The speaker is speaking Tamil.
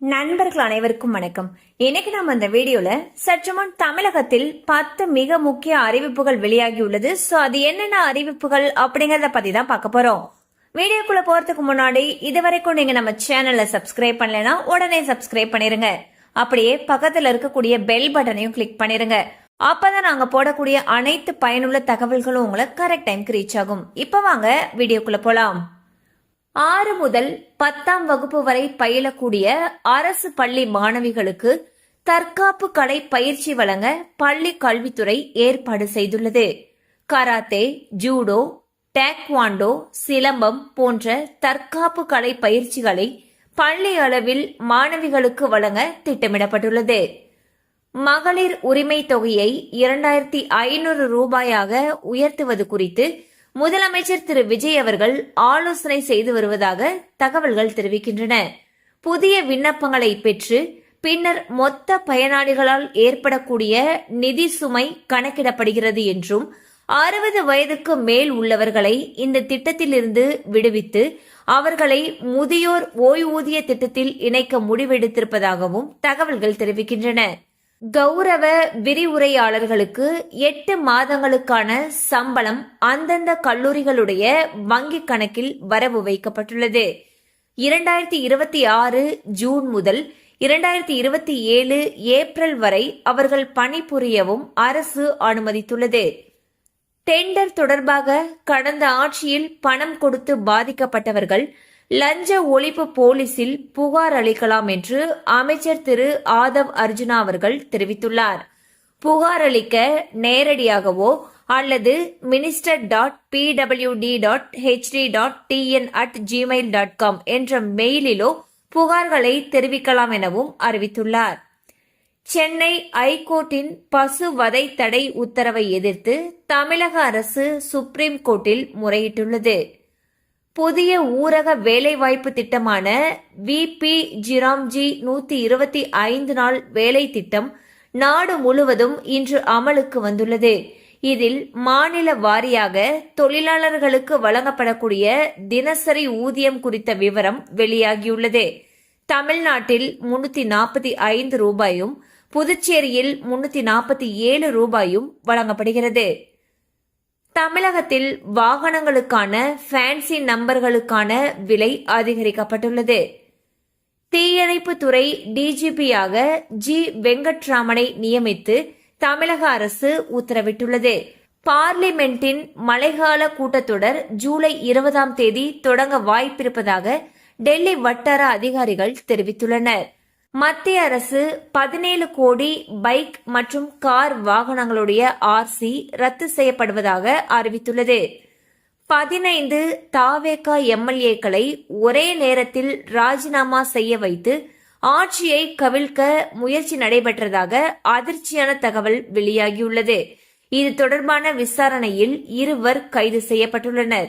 நண்பர்கள் அனைவருக்கும் வணக்கம். இன்னைக்கு நாம இந்த வீடியோல சற்று முன் தமிழகத்தில் 10 மிக முக்கிய அறிவிப்புகள் வெளியாகி உள்ளது. சோ அது என்னென்ன அறிவிப்புகள் அப்படிங்கறத பத்தி தான் பார்க்க போறோம். வீடியோக்குள்ள போறதுக்கு முன்னாடி இதுவரைக்கும் நீங்க நம்ம சேனலை சப்ஸ்கிரைப் பண்ணலனா உடனே சப்ஸ்கிரைப் பண்ணிருங்க. அப்படியே பக்கத்துல இருக்கக்கூடிய பெல் பட்டனையும் கிளிக் பண்ணிருங்க. அப்பதான் நாங்க போடக்கூடிய அனைத்து பயனுள்ள தகவல்களும் உங்களை கரெக்ட் டைம்க்கு ரீச் ஆகும். இப்ப வாங்க வீடியோக்குள்ள போலாம். 6 முதல் 10ஆம் வகுப்பு வரை பயிலக்கூடிய அரசு பள்ளி மாணவிகளுக்கு தற்காப்பு கலை பயிற்சி வழங்க பள்ளி கல்வித்துறை ஏற்பாடு செய்துள்ளது. கராத்தே, ஜூடோ, டேக்வாண்டோ, சிலம்பம் போன்ற தற்காப்பு கலை பயிற்சிகளை பள்ளி அளவில் மாணவிகளுக்கு வழங்க திட்டமிடப்பட்டுள்ளது. மகளிர் உரிமை தொகையை 2500 ரூபாயாக உயர்த்துவது குறித்து முதலமைச்சர் திரு விஜய் அவர்கள் ஆலோசனை செய்து வருவதாக தகவல்கள் தெரிவிக்கின்றன. புதிய விண்ணப்பங்களை பெற்று பின்னர் மொத்த பயனாளிகளால் ஏற்படக்கூடிய நிதி சுமை கணக்கிடப்படுகிறது என்றும் 60 வயதுக்கு மேல் உள்ளவர்களை இந்த திட்டத்திலிருந்து விடுவித்து அவர்களை முதியோர் ஓய்வூதிய திட்டத்தில் இணைக்க முடிவெடுத்திருப்பதாகவும் தகவல்கள் தெரிவிக்கின்றன. கௌரவ விரிவுரையாளர்களுக்கு 8 மாதங்களுக்கான சம்பளம் அந்தந்த கல்லூரிகளுடைய வங்கிக் கணக்கில் வரவு வைக்கப்பட்டுள்ளது. 2026 ஜூன் முதல் 2027 ஏப்ரல் வரை அவர்கள் பணிபுரியவும் அரசு அனுமதித்துள்ளது. டெண்டர் தொடர்பாக கடந்த ஆட்சியில் பணம் கொடுத்து பாதிக்கப்பட்டவர்கள் லஞ்ச ஒழிப்பு போலீசில் புகார் அளிக்கலாம் என்று அமைச்சர் திரு ஆதவ் அர்ஜுனா அவர்கள் தெரிவித்துள்ளார். புகார் அளிக்க நேரடியாகவோ அல்லது minister.pwd.hd.tn@gmail.com என்ற மெயிலிலோ புகார்களை தெரிவிக்கலாம் எனவும் அறிவித்துள்ளார். சென்னை ஐகோர்ட்டின் பசுவதை தடை உத்தரவை எதிர்த்து தமிழக அரசு சுப்ரீம் கோர்ட்டில் முறையிட்டுள்ளது. புதிய ஊரக வேலைவாய்ப்பு திட்டமான VP-0G 125 நாள் வேலை திட்டம் நாடு முழுவதும் இன்று அமலுக்கு வந்துள்ளது. இதில் மாநில வாரியாக தொழிலாளர்களுக்கு வழங்கப்படக்கூடிய தினசரி ஊதியம் குறித்த விவரம் வெளியாகியுள்ளது. தமிழ்நாட்டில் 345 ரூபாயும் புதுச்சேரியில் 347 ரூபாயும் வழங்கப்படுகிறது. தமிழகத்தில் வாகனங்களுக்கான ஃபேன்சி நம்பர்களுக்கான விலை அதிகரிக்கப்பட்டுள்ளது. தீயணைப்புத்துறை டிஜிபியாக ஜி வெங்கட்ராமனை நியமித்து தமிழக அரசு உத்தரவிட்டுள்ளது. பார்லிமெண்டின் மழைக்கால கூட்டத்தொடர் ஜூலை 20ஆம் தேதி தொடங்க வாய்ப்பிருப்பதாக டெல்லி வட்டார அதிகாரிகள் தெரிவித்துள்ளனர். மத்திய அரசு 17 கோடி பைக் மற்றும் கார் வாகனங்களுடைய RC ரத்து செய்யப்படுவதாக அறிவித்துள்ளது. 15 தாவேகா MLAக்களை ஒரே நேரத்தில் ராஜினாமா செய்ய வைத்து ஆட்சியை கவிழ்க்க முயற்சி நடைபெற்றதாக அதிர்ச்சியான தகவல் வெளியாகியுள்ளது. இது தொடர்பான விசாரணையில் 2 கைது செய்யப்பட்டுள்ளனர்.